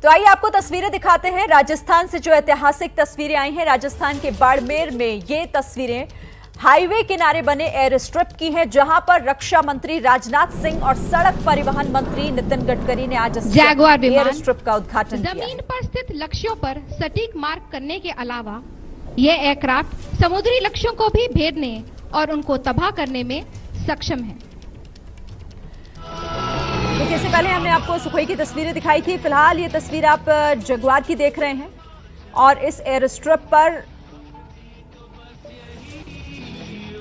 तो आइए आपको तस्वीरें दिखाते हैं। राजस्थान से जो ऐतिहासिक तस्वीरें आई हैं, राजस्थान के बाड़मेर में ये तस्वीरें हाईवे किनारे बने एयर स्ट्रिप की हैं, जहां पर रक्षा मंत्री राजनाथ सिंह और सड़क परिवहन मंत्री नितिन गडकरी ने आज जैगुआर एयर स्ट्रिप का उद्घाटन किया। जमीन पर स्थित लक्ष्यों पर सटीक मार्क करने के अलावा ये एयरक्राफ्ट समुद्री लक्ष्यों को भी भेदने और उनको तबाह करने में सक्षम है। देखिए, इससे पहले हमने आपको सुखोई की तस्वीरें दिखाई थी। फिलहाल ये तस्वीर आप जगुआर की देख रहे हैं और इस एयर स्ट्रिप पर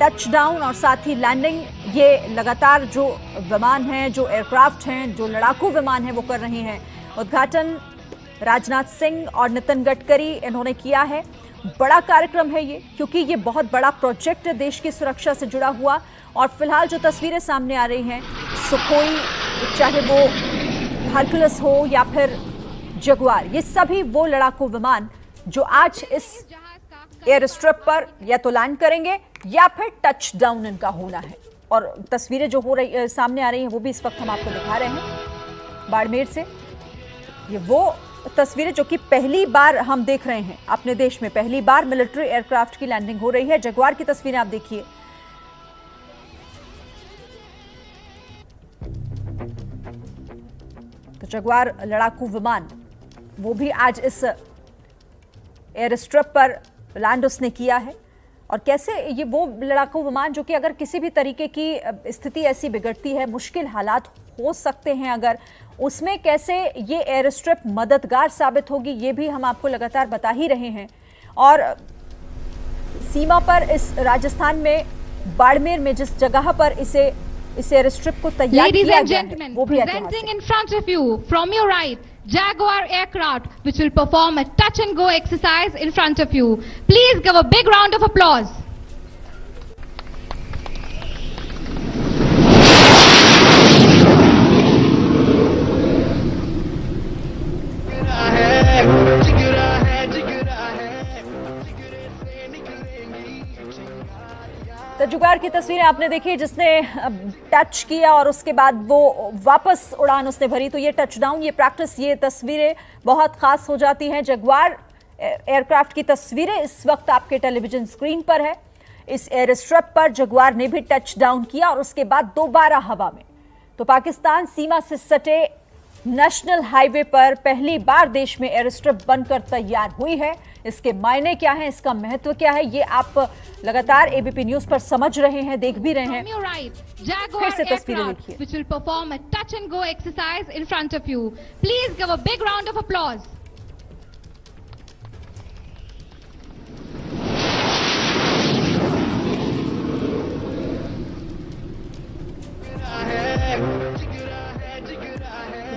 टच डाउन और साथ ही लैंडिंग ये लगातार जो विमान हैं, जो एयरक्राफ्ट हैं, जो लड़ाकू विमान हैं, वो कर रही हैं। उद्घाटन राजनाथ सिंह और नितिन गडकरी इन्होंने किया है। बड़ा कार्यक्रम है ये, क्योंकि ये बहुत बड़ा प्रोजेक्ट है देश की सुरक्षा से जुड़ा हुआ। और फिलहाल जो तस्वीरें सामने आ रही हैं, सुखोई, चाहे वो हरकुलस हो या फिर जगुआर, ये सभी वो लड़ाकू विमान जो आज इस एयर स्ट्रिप पर या तो लैंड करेंगे या फिर टच डाउन इनका होना है। और तस्वीरें जो हो रही सामने आ रही हैं, वो भी इस वक्त हम आपको दिखा रहे हैं बाड़मेर से। ये वो तस्वीरें जो कि पहली बार हम देख रहे हैं अपने देश में, पहली बार मिलिट्री एयरक्राफ्ट की लैंडिंग हो रही है। जगुआर की तस्वीरें आप देखिए। तो जगुआर लड़ाकू विमान वो भी आज इस एयर स्ट्रिप पर लैंड उसने किया है। और कैसे ये वो लड़ाकू विमान जो कि अगर किसी भी तरीके की स्थिति ऐसी बिगड़ती है, मुश्किल हालात हो सकते हैं अगर, उसमें कैसे ये एयर स्ट्रिप मददगार साबित होगी, ये भी हम आपको लगातार बता ही रहे हैं। और सीमा पर इस राजस्थान में बाड़मेर में जिस जगह पर इस एयर स्ट्रिप को तैयार किया गया है, वो भी presenting in front of you from your right Jaguar aircraft which will perform a touch and go exercise in front of you. Please give a big round of applause. तो जुगाड़ की तस्वीरें आपने देखी, जिसने टच किया और उसके बाद वो वापस उड़ान उसने भरी। तो ये टच डाउन, ये प्रैक्टिस, ये तस्वीरें बहुत खास हो जाती हैं। जगुआर एयरक्राफ्ट की तस्वीरें इस वक्त आपके टेलीविजन स्क्रीन पर है। इस एयर स्ट्रिप पर जगुआर ने भी टच डाउन किया और उसके बाद दोबारा हवा में। तो पाकिस्तान सीमा से सटे नेशनल हाईवे पर पहली बार देश में एयर स्ट्रिप बनकर तैयार हुई है। इसके मायने क्या हैं, इसका महत्व क्या है, ये आप लगातार एबीपी न्यूज पर समझ रहे हैं, देख भी रहे हैं। फिर से तस्वीरें देखिए। Which will perform a touch and go exercise in front of you. Please give a big round of applause.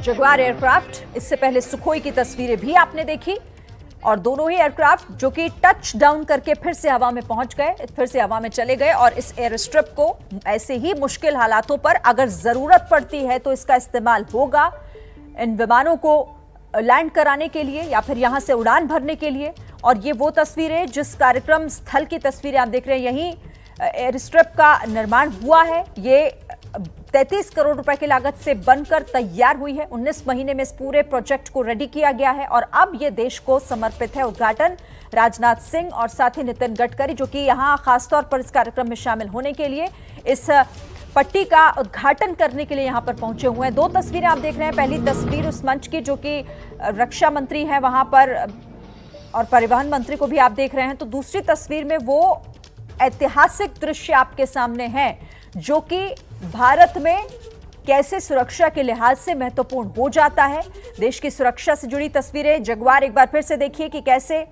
Jaguar aircraft, इससे पहले सुखोई की तस्वीरें भी आपने देखी और दोनों ही एयरक्राफ्ट जो कि टच डाउन करके फिर से हवा में पहुंच गए, फिर से हवा में चले गए। और इस एयर स्ट्रिप को ऐसे ही मुश्किल हालातों पर अगर जरूरत पड़ती है तो इसका इस्तेमाल होगा इन विमानों को लैंड कराने के लिए या फिर यहां से उड़ान भरने के लिए। और ये वो तस्वीरें, जिस कार्यक्रम स्थल की तस्वीरें आप देख रहे हैं, यहीं एयर स्ट्रिप का निर्माण हुआ है। ये 33 करोड़ रुपए की लागत से बनकर तैयार हुई है। 19 महीने में इस पूरे प्रोजेक्ट को रेडी किया गया है और अब ये देश को समर्पित है। उद्घाटन राजनाथ सिंह और साथ ही नितिन गडकरी, जो कि यहां खासतौर पर इस कार्यक्रम में शामिल होने के लिए, इस पट्टी का उद्घाटन करने के लिए यहां पर पहुंचे हुए हैं। दो तस्वीरें आप देख रहे हैं। पहली तस्वीर उस मंच की जो कि रक्षा मंत्री है वहां पर और परिवहन मंत्री को भी आप देख रहे हैं। तो दूसरी तस्वीर में वो ऐतिहासिक दृश्य आपके सामने है जो कि भारत में कैसे सुरक्षा के लिहाज से महत्वपूर्ण हो जाता है। देश की सुरक्षा से जुड़ी तस्वीरें। जगुआर एक बार फिर से देखिए कि कैसे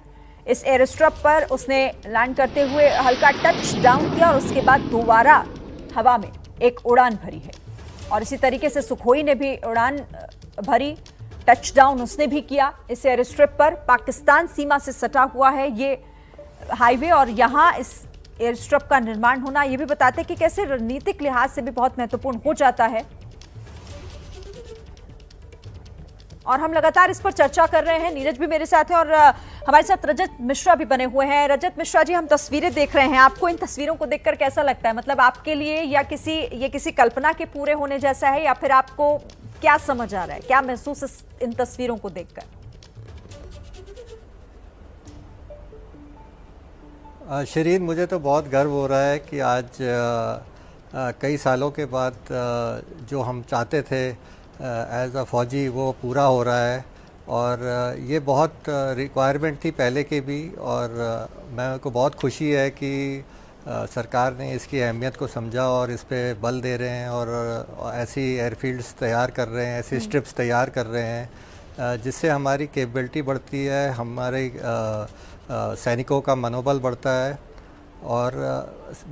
इस एयर स्ट्रिप पर उसने लैंड करते हुए हल्का टच डाउन किया और उसके बाद दोबारा हवा में एक उड़ान भरी है। और इसी तरीके से सुखोई ने भी उड़ान भरी, टच डाउन उसने भी किया इस एयर स्ट्रिप पर। पाकिस्तान सीमा से सटा हुआ है ये हाईवे और यहाँ इस एयर स्ट्रिप का निर्माण होना ये भी बताते हैं कि कैसे रणनीतिक लिहाज से भी बहुत महत्वपूर्ण हो जाता है। और हम लगातार इस पर चर्चा कर रहे हैं। नीरज भी मेरे साथ है और हमारे साथ रजत मिश्रा भी बने हुए हैं। रजत मिश्रा जी, हम तस्वीरें देख रहे हैं, आपको इन तस्वीरों को देखकर कैसा लगता है? मतलब आपके लिए या ये किसी कल्पना के पूरे होने जैसा है या फिर आपको क्या समझ आ रहा है, क्या महसूस इन तस्वीरों को देखकर? शिरीन, मुझे तो बहुत गर्व हो रहा है कि आज कई सालों के बाद जो हम चाहते थे एज अ फ़ौजी वो पूरा हो रहा है। और ये बहुत रिक्वायरमेंट थी पहले की भी, और मेरे को बहुत खुशी है कि सरकार ने इसकी अहमियत को समझा और इस पे बल दे रहे हैं और ऐसी एयरफील्ड्स तैयार कर रहे हैं, ऐसी स्ट्रिप्स तैयार कर रहे हैं जिससे हमारी कैपेबिलिटी बढ़ती है, हमारे सैनिकों का मनोबल बढ़ता है। और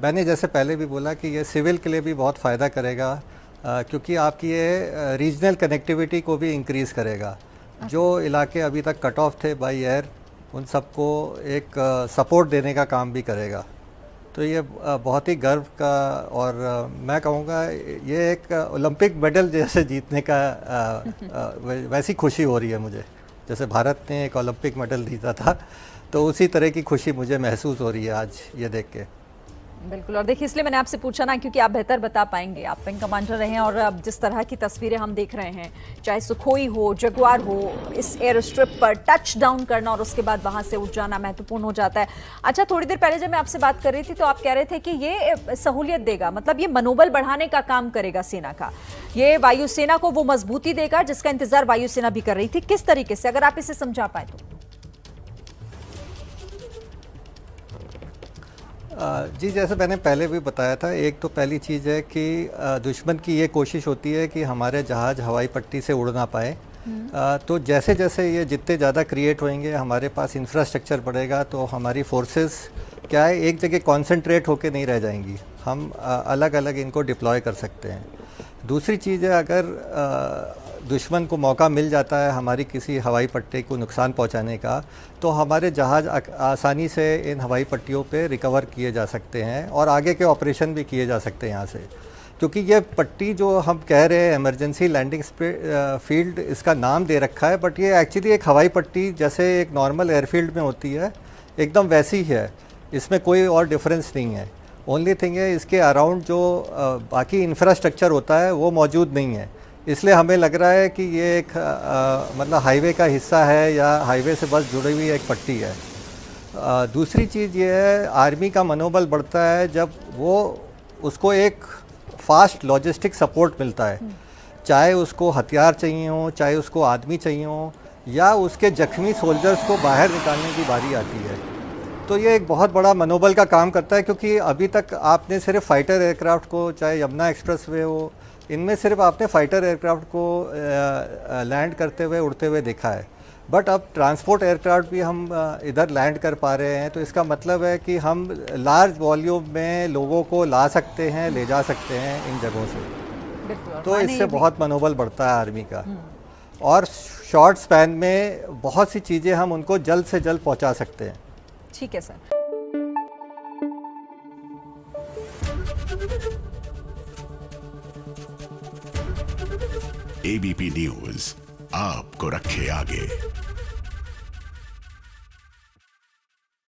मैंने जैसे पहले भी बोला कि ये सिविल के लिए भी बहुत फ़ायदा करेगा क्योंकि आपकी ये रीजनल कनेक्टिविटी को भी इंक्रीज़ करेगा। जो इलाके अभी तक कट ऑफ थे बाई एयर, उन सबको एक सपोर्ट देने का काम भी करेगा। तो ये बहुत ही गर्व का, और मैं कहूँगा ये एक ओलंपिक मेडल जैसे जीतने का वैसी खुशी हो रही है मुझे, जैसे भारत ने एक ओलंपिक मेडल जीता था, तो उसी तरह की खुशी मुझे महसूस हो रही है आज ये देख के। बिल्कुल, और देखिए इसलिए मैंने आपसे पूछा ना, क्योंकि आप बेहतर बता पाएंगे, आप विंग कमांडर रहे हैं। और अब जिस तरह की तस्वीरें हम देख रहे हैं, चाहे सुखोई हो, जगुआर हो, इस एयर स्ट्रिप पर टच डाउन करना और उसके बाद वहां से उठ जाना महत्वपूर्ण हो जाता है। अच्छा, थोड़ी देर पहले जब मैं आपसे बात कर रही थी तो आप कह रहे थे कि ये सहूलियत देगा, मतलब ये मनोबल बढ़ाने का काम करेगा सेना का, ये वायुसेना को वो मजबूती देगा जिसका इंतजार वायुसेना भी कर रही थी। किस तरीके से, अगर आप इसे समझा पाए तो? जी, जैसे मैंने पहले भी बताया था, एक तो पहली चीज़ है कि दुश्मन की ये कोशिश होती है कि हमारे जहाज़ हवाई पट्टी से उड़ ना पाए। तो जैसे जैसे ये जितने ज़्यादा क्रिएट होंगे, हमारे पास इंफ्रास्ट्रक्चर बढ़ेगा, तो हमारी फोर्सेस क्या है, एक जगह कॉन्सेंट्रेट होके नहीं रह जाएंगी, हम अलग अलग इनको डिप्लॉय कर सकते हैं। दूसरी चीज़ है, अगर दुश्मन को मौका मिल जाता है हमारी किसी हवाई पट्टी को नुकसान पहुंचाने का, तो हमारे जहाज़ आसानी से इन हवाई पट्टियों पे रिकवर किए जा सकते हैं और आगे के ऑपरेशन भी किए जा सकते हैं यहाँ से। क्योंकि ये पट्टी जो हम कह रहे हैं इमरजेंसी लैंडिंग फील्ड, इसका नाम दे रखा है, बट ये एक्चुअली एक हवाई पट्टी जैसे एक नॉर्मल एयरफील्ड में होती है, एकदम वैसी ही है, इसमें कोई और डिफरेंस नहीं है। ओनली थिंग है, इसके अराउंड जो बाकी इंफ्रास्ट्रक्चर होता है वो मौजूद नहीं है, इसलिए हमें लग रहा है कि ये एक मतलब हाईवे का हिस्सा है या हाईवे से बस जुड़ी हुई एक पट्टी है। दूसरी चीज़ ये है, आर्मी का मनोबल बढ़ता है जब वो उसको एक फास्ट लॉजिस्टिक सपोर्ट मिलता है, चाहे उसको हथियार चाहिए हो, चाहे उसको आदमी चाहिए हो, या उसके जख्मी सोल्जर्स को बाहर निकालने की बारी आती है। तो ये एक बहुत बड़ा मनोबल का काम करता है, क्योंकि अभी तक आपने सिर्फ फाइटर एयरक्राफ्ट को, चाहे यमुना एक्सप्रेसवे हो, इनमें सिर्फ आपने फाइटर एयरक्राफ्ट को लैंड करते हुए, उड़ते हुए देखा है। बट अब ट्रांसपोर्ट एयरक्राफ्ट भी हम इधर लैंड कर पा रहे हैं, तो इसका मतलब है कि हम लार्ज वॉल्यूम में लोगों को ला सकते हैं, ले जा सकते हैं इन जगहों से। तो इससे बहुत मनोबल बढ़ता है आर्मी का, और शॉर्ट स्पैन में बहुत सी चीज़ें हम उनको जल्द से जल्द पहुंचा सकते हैं। ठीक है सर। एबीपी न्यूज़ आपको रखे आगे।